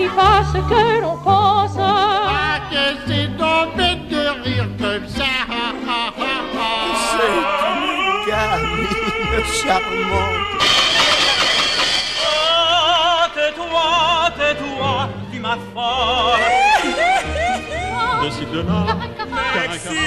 n'est pas ce que l'on pense. Ah, que c'est donc bête de rire comme ça. C'est une gamine charmante. Oh, tais-toi, tu m'as folle. Décide-la. Merci.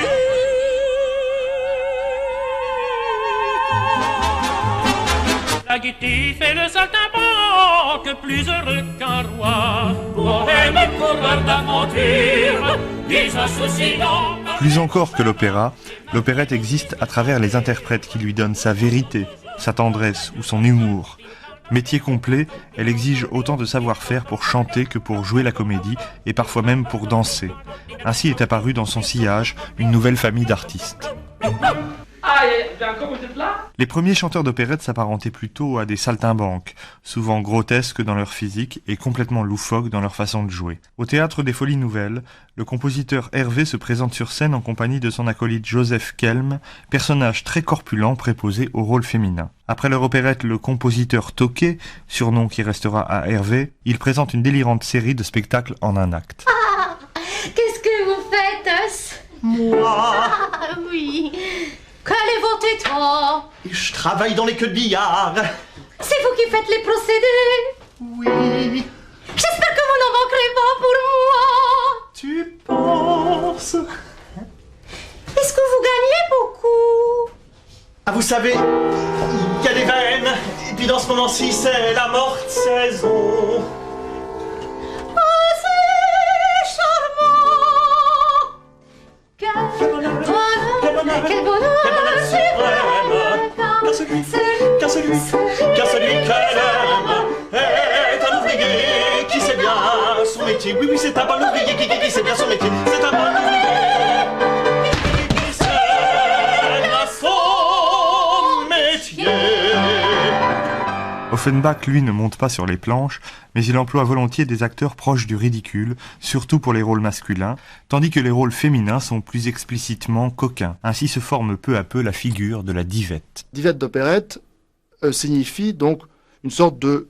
La gaieté fait le saltimbanque, plus heureux qu'un roi. Bohème et coureur d'aventure, des insouciants. Plus encore que l'opéra, l'opérette existe à travers les interprètes qui lui donnent sa vérité, sa tendresse ou son humour. Métier complet, elle exige autant de savoir-faire pour chanter que pour jouer la comédie et parfois même pour danser. Ainsi est apparue dans son sillage une nouvelle famille d'artistes. Les premiers chanteurs d'opérette s'apparentaient plutôt à des saltimbanques, souvent grotesques dans leur physique et complètement loufoques dans leur façon de jouer. Au Théâtre des Folies Nouvelles, le compositeur Hervé se présente sur scène en compagnie de son acolyte Joseph Kelm, personnage très corpulent préposé au rôle féminin. Après leur opérette Le Compositeur Toqué, surnom qui restera à Hervé, il présente une délirante série de spectacles en un acte. Ah, qu'est-ce que vous faites, Os? Moi, Ah, oui. Quel est votre état? je travaille dans les queues de billard. C'est vous qui faites les procédés? Oui, J'espère que vous n'en manquerez pas pour moi. tu penses? Est-ce que vous gagnez beaucoup? Ah, vous savez, il y a des veines. Et puis dans ce moment-ci, c'est la morte saison. Oh, c'est charmant. Quel bonheur, quel bonheur suprême. Car celui qu'elle aime est un ouvrier qui sait bien son métier. Oui, c'est un bon ouvrier qui sait bien son métier. C'est un bon ouvrier qui sait bien son métier. Offenbach, lui, ne monte pas sur les planches, mais il emploie volontiers des acteurs proches du ridicule, surtout pour les rôles masculins, tandis que les rôles féminins sont plus explicitement coquins. Ainsi se forme peu à peu la figure de la divette. Divette d'opérette signifie donc une sorte de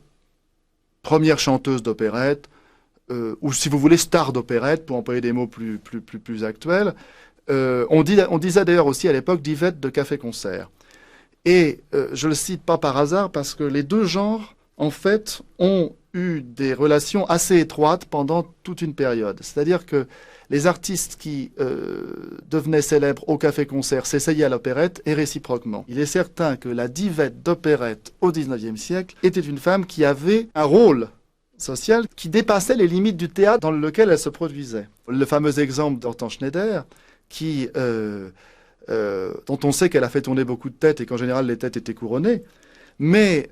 première chanteuse d'opérette, ou si vous voulez star d'opérette, pour employer des mots plus actuels. On disait d'ailleurs aussi à l'époque divette de café-concert. Et je le cite pas par hasard parce que les deux genres, en fait, ont eu des relations assez étroites pendant toute une période. C'est-à-dire que les artistes qui devenaient célèbres au café-concert s'essayaient à l'opérette et réciproquement. Il est certain que la divette d'opérette au XIXe siècle était une femme qui avait un rôle social qui dépassait les limites du théâtre dans lequel elle se produisait. Le fameux exemple d'Hortense Schneider, qui... dont on sait qu'elle a fait tourner beaucoup de têtes et qu'en général les têtes étaient couronnées. Mais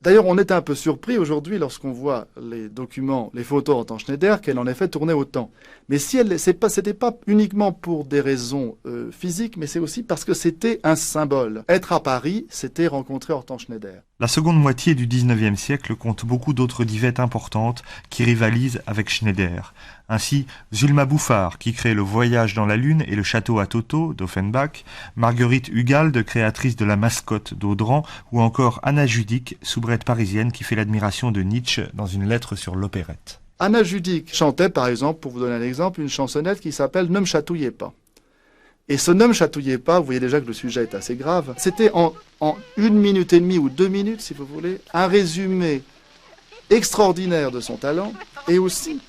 d'ailleurs, on est un peu surpris aujourd'hui lorsqu'on voit les documents, les photos d'Hortense Schneider, qu'elle en ait fait tourner autant. Mais si c'était pas uniquement pour des raisons physiques, mais c'est aussi parce que c'était un symbole. Être à Paris, c'était rencontrer Hortense Schneider. La seconde moitié du XIXe siècle compte beaucoup d'autres divettes importantes qui rivalisent avec Schneider. Ainsi, Zulma Bouffard, qui crée Le Voyage dans la Lune et Le Château à Toto d'Offenbach, Marguerite Hugalde, créatrice de La Mascotte d'Audran, ou encore Anna Judic, soubrette parisienne qui fait l'admiration de Nietzsche dans une lettre sur l'opérette. Anna Judic chantait, par exemple, pour vous donner un exemple, une chansonnette qui s'appelle « Ne me chatouillez pas ». Et ce « Ne me chatouillez pas », vous voyez déjà que le sujet est assez grave, c'était en 1 minute et demie ou 2 minutes, si vous voulez, un résumé extraordinaire de son talent et aussi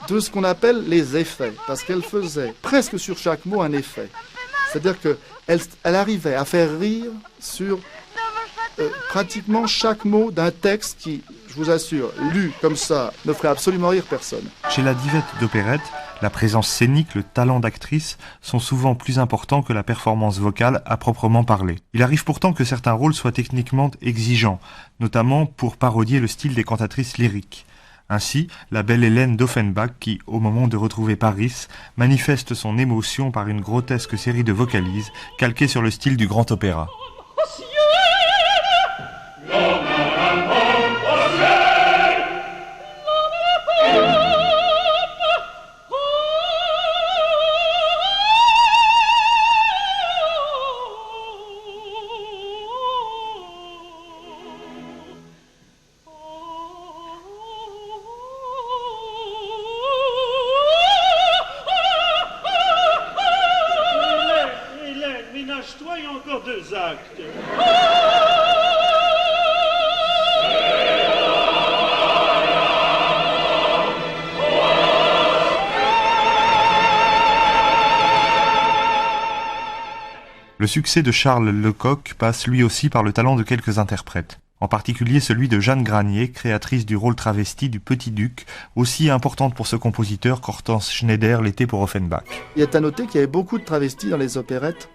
de ce qu'on appelle les effets, parce qu'elle faisait presque sur chaque mot un effet. C'est-à-dire qu'elle arrivait à faire rire sur pratiquement chaque mot d'un texte qui, je vous assure, lu comme ça, ne ferait absolument rire personne. Chez la divette d'opérette, la présence scénique, le talent d'actrice sont souvent plus importants que la performance vocale à proprement parler. Il arrive pourtant que certains rôles soient techniquement exigeants, notamment pour parodier le style des cantatrices lyriques. Ainsi, la belle Hélène d'Offenbach qui, au moment de retrouver Paris, manifeste son émotion par une grotesque série de vocalises calquées sur le style du grand opéra. Le succès de Charles Lecoq passe lui aussi par le talent de quelques interprètes. En particulier celui de Jeanne Granier, créatrice du rôle travesti du Petit Duc, aussi importante pour ce compositeur qu'Hortense Schneider l'était pour Offenbach. Il est à noter qu'il y avait beaucoup de travestis dans les opérettes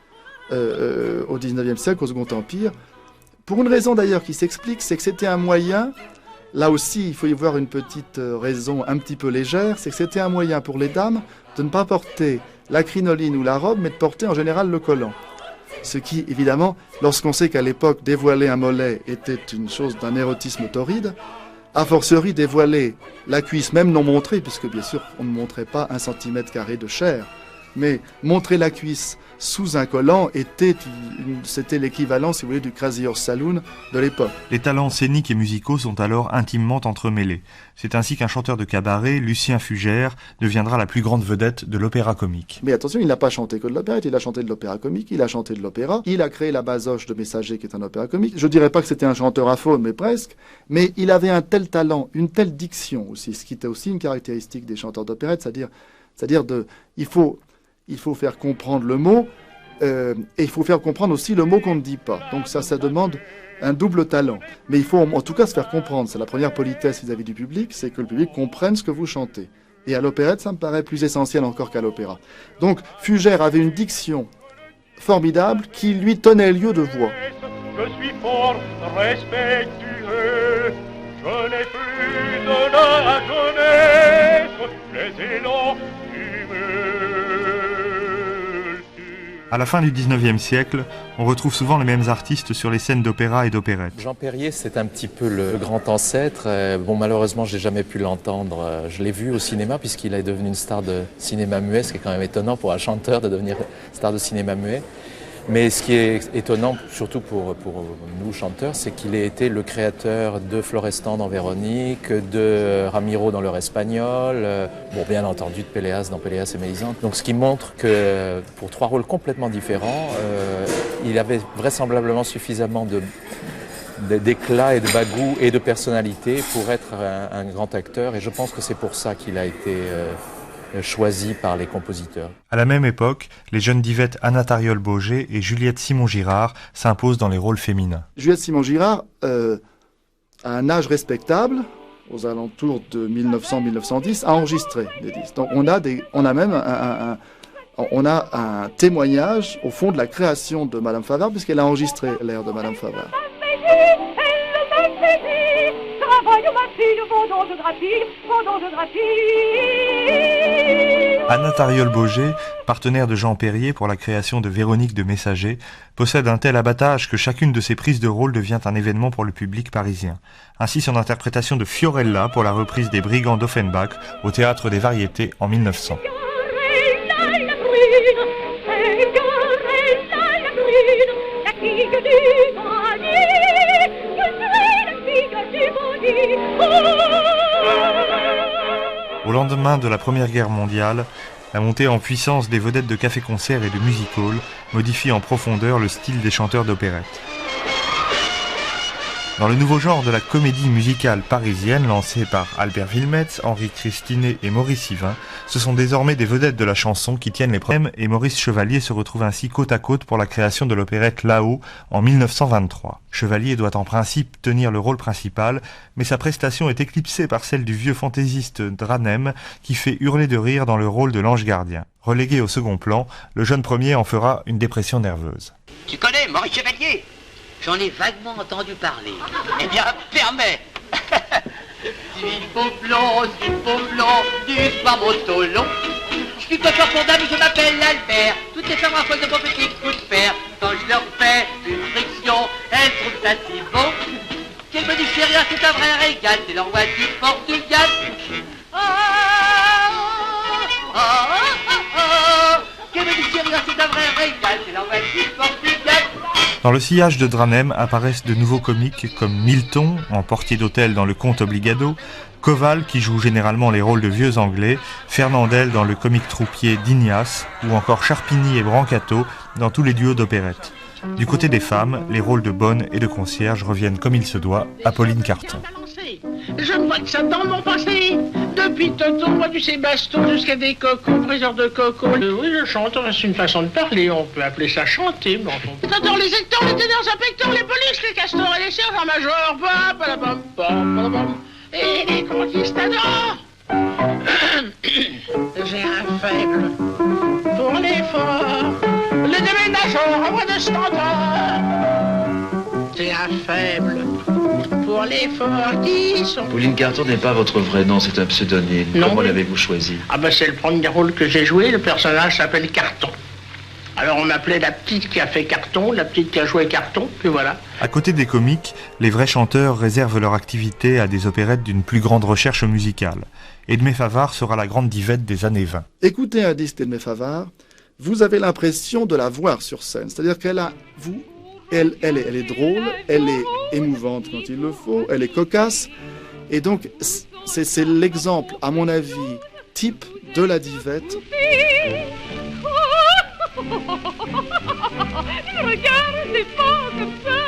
au XIXe siècle, au Second Empire. Pour une raison d'ailleurs qui s'explique, c'est que c'était un moyen, là aussi il faut y voir une petite raison un petit peu légère, c'est que c'était un moyen pour les dames de ne pas porter la crinoline ou la robe, mais de porter en général le collant. Ce qui, évidemment, lorsqu'on sait qu'à l'époque, dévoiler un mollet était une chose d'un érotisme torride, a fortiori dévoiler la cuisse, même non montrée, puisque bien sûr, on ne montrait pas 1 cm² de chair, mais montrer la cuisse sous un collant c'était l'équivalent, si vous voulez, du Crazy Horse Saloon de l'époque. Les talents scéniques et musicaux sont alors intimement entremêlés. C'est ainsi qu'un chanteur de cabaret, Lucien Fugère, deviendra la plus grande vedette de l'opéra comique. Mais attention, il n'a pas chanté que de l'opérette, il a chanté de l'opéra comique, il a chanté de l'opéra, il a créé la Basoche de Messager qui est un opéra comique. Je dirais pas que c'était un chanteur à faune, mais presque, mais il avait un tel talent, une telle diction aussi, ce qui était aussi une caractéristique des chanteurs d'opérette, c'est-à-dire il faut faire comprendre le mot, et il faut faire comprendre aussi le mot qu'on ne dit pas. Donc ça demande un double talent. Mais il faut en tout cas se faire comprendre. C'est la première politesse vis-à-vis du public, c'est que le public comprenne ce que vous chantez. Et à l'opérette, ça me paraît plus essentiel encore qu'à l'opéra. Donc Fugère avait une diction formidable qui lui tenait lieu de voix. Je suis fort respectueux, je n'ai plus de la jeunesse, les élans À la fin du XIXe siècle, on retrouve souvent les mêmes artistes sur les scènes d'opéra et d'opérette. Jean Perrier, c'est un petit peu le grand ancêtre. Bon, malheureusement, je n'ai jamais pu l'entendre. Je l'ai vu au cinéma puisqu'il est devenu une star de cinéma muet, ce qui est quand même étonnant pour un chanteur de devenir star de cinéma muet. Mais ce qui est étonnant, surtout pour nous chanteurs, c'est qu'il ait été le créateur de Florestan dans Véronique, de Ramiro dans L'heure espagnole, bon, bien entendu de Péléas dans Péléas et Mélisande. Donc ce qui montre que pour 3 rôles complètement différents, il avait vraisemblablement suffisamment d'éclat et de bagou et de personnalité pour être un grand acteur. Et je pense que c'est pour ça qu'il a été choisi par les compositeurs. À la même époque, les jeunes divettes Anna Tariol-Boger et Juliette Simon-Girard s'imposent dans les rôles féminins. Juliette Simon-Girard a un âge respectable, aux alentours de 1900-1910, a enregistré des disques. Donc on a même un témoignage au fond de la création de Madame Favart, puisqu'elle a enregistré l'air de Madame Favart. Anna Tariol-Boger, partenaire de Jean Perrier pour la création de Véronique de Messager, possède un tel abattage que chacune de ses prises de rôle devient un événement pour le public parisien. Ainsi son interprétation de Fiorella pour la reprise des Brigands d'Offenbach au Théâtre des Variétés en 1900. Au lendemain de la Première Guerre mondiale, la montée en puissance des vedettes de café-concert et de music-hall modifie en profondeur le style des chanteurs d'opérette. Dans le nouveau genre de la comédie musicale parisienne lancée par Albert Wilmetz, Henri Christinet et Maurice Yvain, ce sont désormais des vedettes de la chanson qui tiennent les problèmes et Maurice Chevalier se retrouve ainsi côte à côte pour la création de l'opérette Là-haut en 1923. Chevalier doit en principe tenir le rôle principal, mais sa prestation est éclipsée par celle du vieux fantaisiste Dranem qui fait hurler de rire dans le rôle de l'ange gardien. Relégué au second plan, le jeune premier en fera une dépression nerveuse. Tu connais Maurice Chevalier? J'en ai vaguement entendu parler. Eh bien, permets. Du beau blond, du soir motolon. Je suis cochon pour dame, je m'appelle Albert. Toutes les femmes raffolent de mon petit coup de fer. Quand je leur fais une friction, elles trouvent ça si bon qu'elles me disent chérie, c'est un vrai régal, c'est l'envoi du Portugal. Qu'elles me disent chérie, c'est un vrai régal, c'est l'envoi du Portugal. Dans le sillage de Dranem apparaissent de nouveaux comiques comme Milton, en portier d'hôtel dans Le Comte Obligado, Koval qui joue généralement les rôles de vieux anglais, Fernandel dans le comique troupier d'Ignace, ou encore Charpigny et Brancato dans tous les duos d'opérette. Du côté des femmes, les rôles de bonne et de concierge reviennent comme il se doit à Pauline Carton. passé. Je me vois de ça dans mon passé. Depuis Toto, moi du Sébastien jusqu'à des cocos, briseurs de coco. Oui, je chante, c'est une façon de parler. On peut appeler ça chanter, mais enfin. J'adore les hectors, les ténors, les pectors, les polices, les castors et les sergents majors. Et les conquistadors. J'ai un faible pour l'effort. Les déménageurs à voix de stentor. J'ai un faible pour l'effort qui sont... Pauline Carton n'est pas votre vrai nom, c'est un pseudonyme. Non, Comment mais... l'avez-vous choisi? Ah ben c'est le premier rôle que j'ai joué, le personnage s'appelle Carton. Alors on m'appelait la petite qui a fait Carton, la petite qui a joué Carton, puis voilà. À côté des comiques, les vrais chanteurs réservent leur activité à des opérettes d'une plus grande recherche musicale. Edmé Favart sera la grande divette des années 20. Écoutez un disque d'Edmé Favart, vous avez l'impression de la voir sur scène. C'est-à-dire elle est drôle, elle est émouvante quand il le faut, elle est cocasse. Et donc, c'est l'exemple, à mon avis, type de la divette. Ne regardez pas comme ça.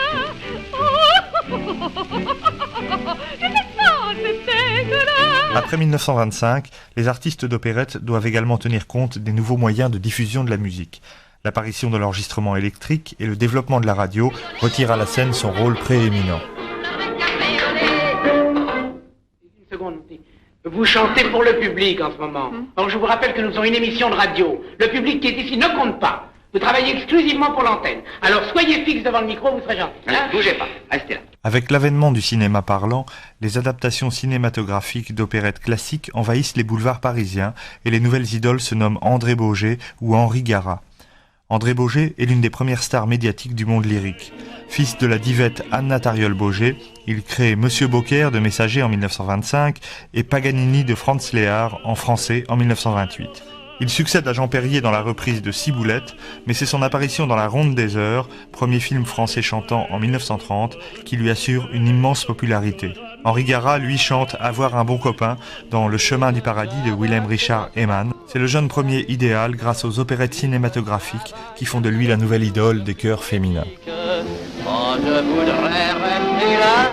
Je ne sens cette tête-là. Après 1925, les artistes d'opérette doivent également tenir compte des nouveaux moyens de diffusion de la musique. L'apparition de l'enregistrement électrique et le développement de la radio retirent à la scène son rôle prééminent. Une seconde. Vous chantez pour le public en ce moment. Or, je vous rappelle que nous avons une émission de radio. Le public qui est ici ne compte pas. Vous travaillez exclusivement pour l'antenne. Alors, soyez fixe devant le micro, vous serez gentil. Hein? Bougez pas, restez là. Avec l'avènement du cinéma parlant, les adaptations cinématographiques d'opérettes classiques envahissent les boulevards parisiens et les nouvelles idoles se nomment André Boget ou Henri Garat. André Boget est l'une des premières stars médiatiques du monde lyrique. Fils de la divette Anna Tariol-Boget, il crée Monsieur Beaucaire de Messager en 1925 et Paganini de Franz Léard en français en 1928. Il succède à Jean Perrier dans la reprise de Ciboulette, mais c'est son apparition dans La Ronde des Heures, premier film français chantant en 1930, qui lui assure une immense popularité. Henri Garat, lui, chante Avoir un bon copain dans Le chemin du paradis de Willem Richard Heymann. C'est le jeune premier idéal grâce aux opérettes cinématographiques qui font de lui la nouvelle idole des chœurs féminins. Moi, je voudrais rester là,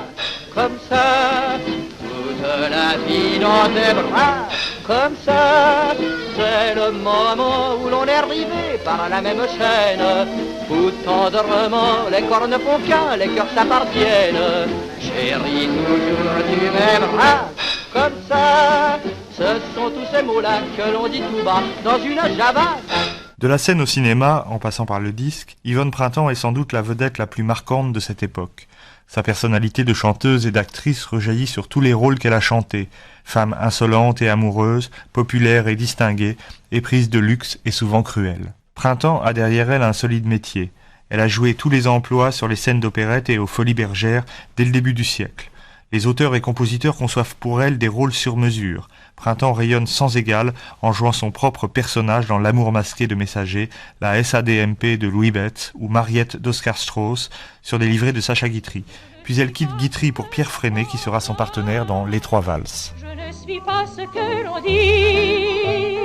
comme ça, toute la vie dans tes bras, comme ça. C'est le moment où l'on est arrivé par la même chaîne, où tendrement les corps ne font qu'un, les cœurs s'appartiennent. Chérie, toujours tu m'aimeras, comme ça. Ce sont tous ces mots-là que l'on dit tout bas dans une java. De la scène au cinéma, en passant par le disque, Yvonne Printemps est sans doute la vedette la plus marquante de cette époque. Sa personnalité de chanteuse et d'actrice rejaillit sur tous les rôles qu'elle a chantés. Femme insolente et amoureuse, populaire et distinguée, éprise de luxe et souvent cruelle. Printemps a derrière elle un solide métier. Elle a joué tous les emplois sur les scènes d'opérette et aux Folies Bergères dès le début du siècle. Les auteurs et compositeurs conçoivent pour elle des rôles sur mesure. Printemps rayonne sans égal en jouant son propre personnage dans L'amour masqué de Messager, la SADMP de Louis Betz ou Mariette d'Oscar Strauss sur des livrets de Sacha Guitry. Puis elle quitte Guitry pour Pierre Freinet qui sera son partenaire dans Les Trois Valses. Je ne suis pas ce que l'on dit.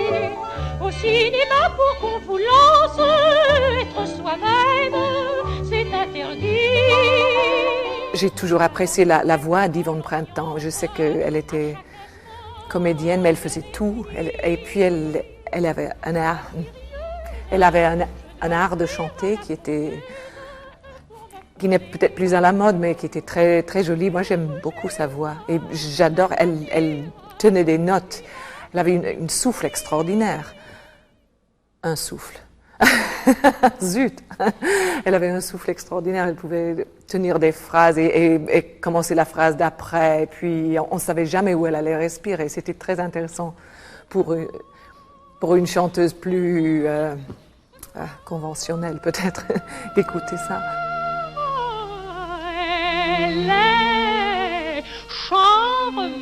Au cinéma pour qu'on vous lance, être soi-même, c'est interdit. J'ai toujours apprécié la voix d'Yvonne Printemps. Je sais qu'elle était comédienne, mais elle faisait tout. Et puis elle avait un art. Elle avait un art de chanter qui n'est peut-être plus à la mode, mais qui était très, très joli. Moi, j'aime beaucoup sa voix. Et j'adore, elle tenait des notes. Elle avait une souffle extraordinaire. Un souffle. Zut! Elle avait un souffle extraordinaire. Elle pouvait tenir des phrases et commencer la phrase d'après. Et puis, on ne savait jamais où elle allait respirer. C'était très intéressant pour une chanteuse plus conventionnelle, peut-être, d'écouter ça. Elle est charmante.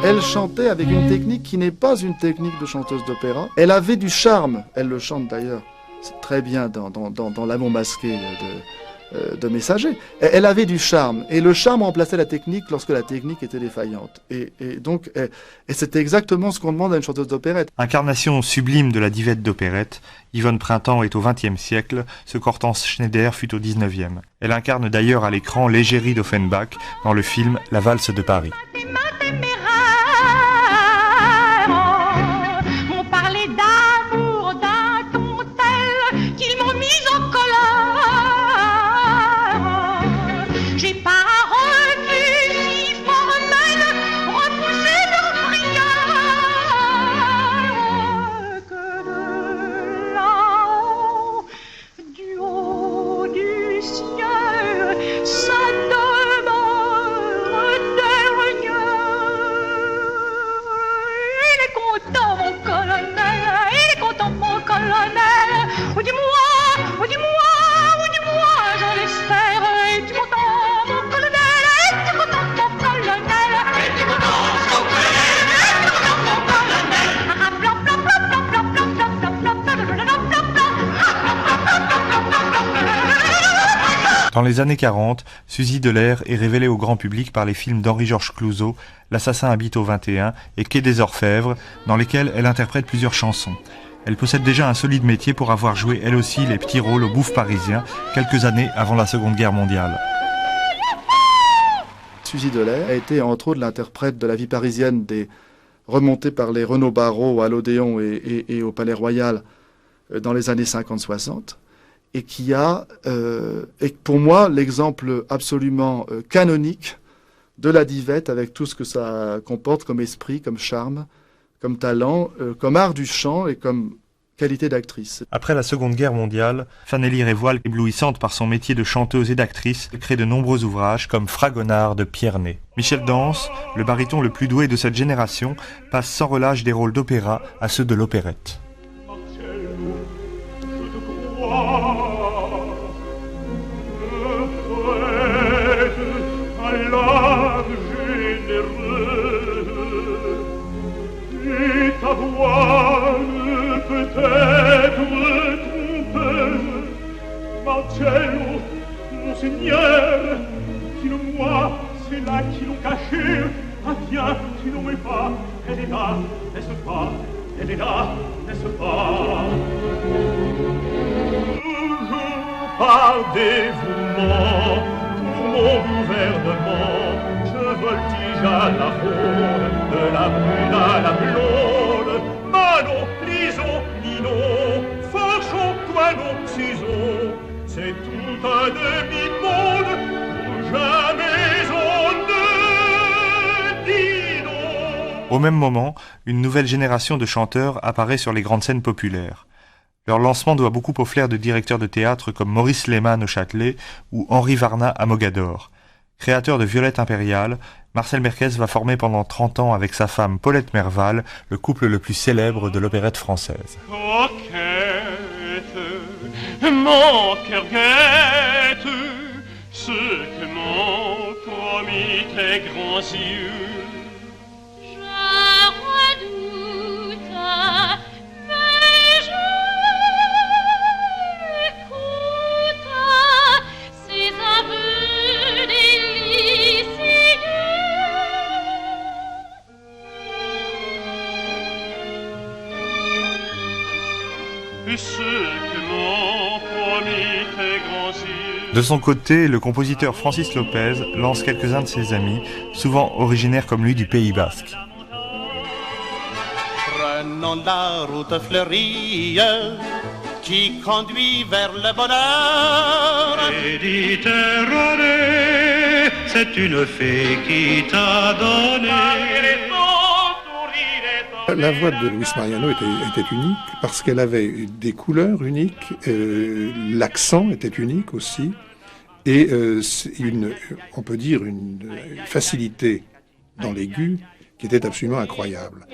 Elle chantait avec une technique qui n'est pas une technique de chanteuse d'opéra. Elle avait du charme. Elle le chante d'ailleurs très bien dans L'amour masqué de messager. Elle avait du charme, et le charme remplaçait la technique lorsque la technique était défaillante. Et c'était exactement ce qu'on demande à une chanteuse d'opérette. Incarnation sublime de la divette d'opérette, Yvonne Printemps est au XXe siècle, ce qu'Hortense Schneider fut au XIXe. Elle incarne d'ailleurs à l'écran l'égérie d'Offenbach dans le film La valse de Paris. Dans les années 40, Suzy Delair est révélée au grand public par les films d'Henri-Georges Clouzot, L'assassin habite au 21 et Quai des Orfèvres, dans lesquels elle interprète plusieurs chansons. Elle possède déjà un solide métier pour avoir joué elle aussi les petits rôles au Bouffe parisien, quelques années avant la Seconde Guerre mondiale. Suzy Delair a été entre autres l'interprète de la vie parisienne remontée par les Renaud Barrault à l'Odéon et au Palais Royal dans les années 50-60. Et qui est pour moi l'exemple absolument canonique de la divette, avec tout ce que ça comporte comme esprit, comme charme, comme talent, comme art du chant et comme qualité d'actrice. Après la Seconde Guerre mondiale, Fanny Révoil, éblouissante par son métier de chanteuse et d'actrice, crée de nombreux ouvrages comme Fragonard de Pierre Ney. Michel Dance, le baryton le plus doué de cette génération, passe sans relâche des rôles d'opéra à ceux de l'opérette. Ta voix peut-être trompeuse, Marcello, mon Seigneur, dis-le-moi, c'est là qu'ils l'ont caché. Ah viens, tu n'en mets pas, elle est là, n'est-ce pas? Elle est là, n'est-ce pas? Toujours par dévouement, pour mon gouvernement, je voltige à la ronde, de la brune à la blonde. Manon, Lison, Ninon, Forchon, Toinon, Ciseaux, c'est tout un demi-monde où jamais on ne dit non. Au même moment, une nouvelle génération de chanteurs apparaît sur les grandes scènes populaires. Leur lancement doit beaucoup au flair de directeurs de théâtre comme Maurice Lehmann au Châtelet ou Henri Varnat à Mogador. Créateur de Violette impériale, Marcel Merkez va former pendant 30 ans avec sa femme Paulette Merval le couple le plus célèbre de l'opérette française. Coquette, mon cœur guette ce que m'ont promis tes grands yeux. Je redoute, mais j'écoute ces aveux délicieux. Ce que m'ont promis tes grands yeux. De son côté, le compositeur Francis Lopez lance quelques-uns de ses amis, souvent originaires comme lui du Pays Basque. Prenons la route fleurie qui conduit vers le bonheur. Méditerranée, c'est une fée qui t'a donné. La voix de Luis Mariano était unique parce qu'elle avait des couleurs uniques, l'accent était unique aussi, et on peut dire une facilité dans l'aigu qui était absolument incroyable.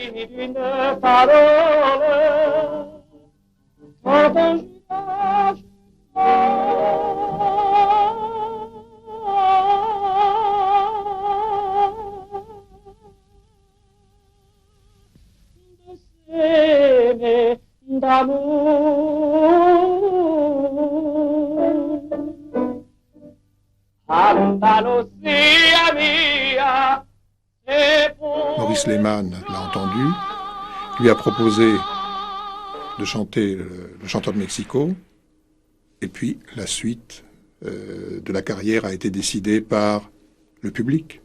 D'amour, Maurice Lehmann l'a entendu, lui a proposé de chanter le chanteur de Mexico, et puis la suite de la carrière a été décidée par le public.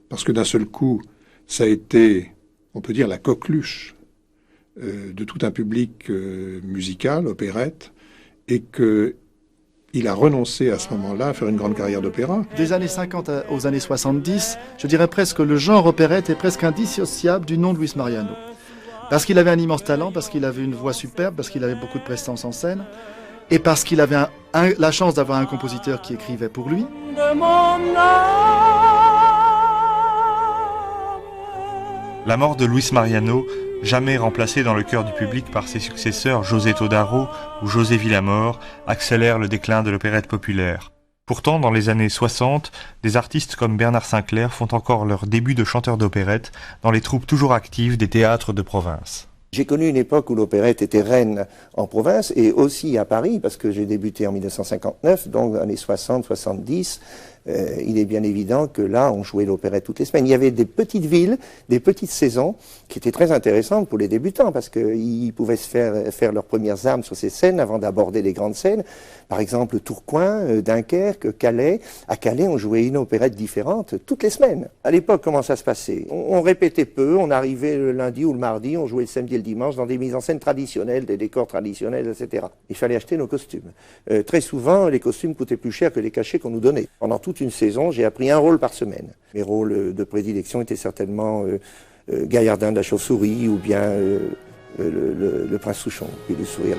Parce que d'un seul coup, ça a été, on peut dire, la coqueluche de tout un public musical, opérette, et qu'il a renoncé à ce moment-là à faire une grande carrière d'opéra. Des années 50 aux années 70, je dirais presque le genre opérette est presque indissociable du nom de Luis Mariano. Parce qu'il avait un immense talent, parce qu'il avait une voix superbe, parce qu'il avait beaucoup de prestance en scène, et parce qu'il avait la chance d'avoir un compositeur qui écrivait pour lui. La mort de Luis Mariano, jamais remplacé dans le cœur du public par ses successeurs José Todaro ou José Villamor, accélère le déclin de l'opérette populaire. Pourtant, dans les années 60, des artistes comme Bernard Sinclair font encore leur début de chanteur d'opérette dans les troupes toujours actives des théâtres de province. J'ai connu une époque où l'opérette était reine en province et aussi à Paris, parce que j'ai débuté en 1959, donc dans les années 60-70. Il est bien évident que là, on jouait l'opérette toutes les semaines. Il y avait des petites villes, des petites saisons qui étaient très intéressantes pour les débutants parce qu'ils pouvaient se faire leurs premières armes sur ces scènes avant d'aborder les grandes scènes. Par exemple, Tourcoing, Dunkerque, Calais. À Calais, on jouait une opérette différente toutes les semaines. À l'époque, comment ça se passait? On répétait peu, on arrivait le lundi ou le mardi, on jouait le samedi et le dimanche dans des mises en scène traditionnelles, des décors traditionnels, etc. Il fallait acheter nos costumes. Très souvent, les costumes coûtaient plus cher que les cachets qu'on nous donnait. Pendant toute une saison, j'ai appris un rôle par semaine. Mes rôles de prédilection étaient certainement Gaillardin de la Chauve-souris ou bien le Prince Souchon, puis le Sourire.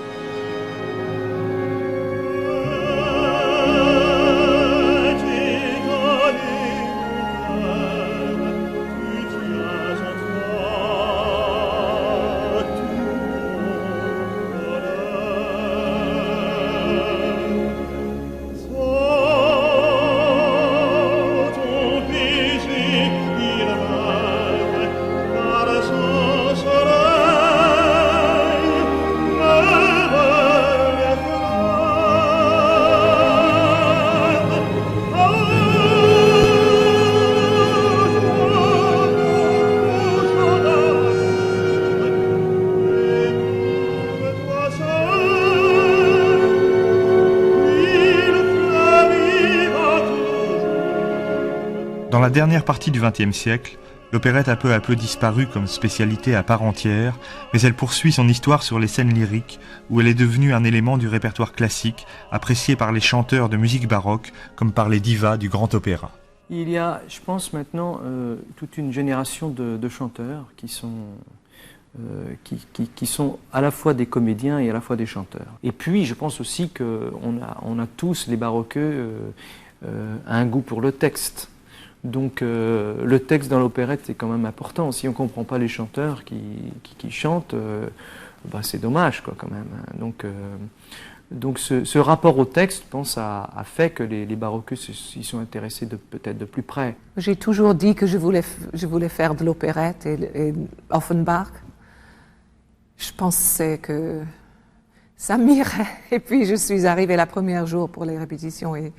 Dans la dernière partie du XXe siècle, l'opérette a peu à peu disparu comme spécialité à part entière, mais elle poursuit son histoire sur les scènes lyriques, où elle est devenue un élément du répertoire classique, apprécié par les chanteurs de musique baroque, comme par les divas du grand opéra. Il y a, je pense maintenant, toute une génération de chanteurs qui sont à la fois des comédiens et à la fois des chanteurs. Et puis, je pense aussi qu'on a tous, les baroqueux, un goût pour le texte. Donc le texte dans l'opérette est quand même important. Si on ne comprend pas les chanteurs qui chantent, bah, c'est dommage quoi, quand même. Donc ce rapport au texte, je pense, a fait que les baroqueux s'y sont intéressés peut-être de plus près. J'ai toujours dit que je voulais faire de l'opérette et Offenbach. Je pensais que ça m'irait. Et puis je suis arrivée le premier jour pour les répétitions et...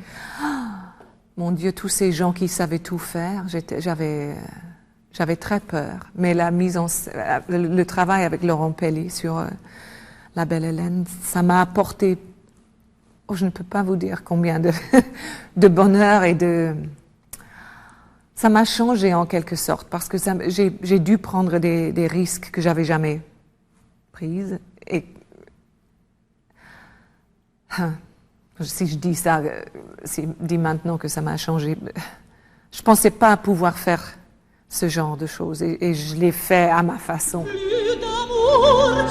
Mon Dieu, tous ces gens qui savaient tout faire, j'avais très peur. Mais le travail avec Laurent Pelly sur La Belle Hélène, ça m'a apporté, je ne peux pas vous dire combien de bonheur et ça m'a changé en quelque sorte parce que j'ai dû prendre des risques que j'avais jamais pris. Et si je dis ça, dis maintenant que ça m'a changé, je pensais pas pouvoir faire ce genre de choses et je l'ai fait à ma façon. Plus d'amour,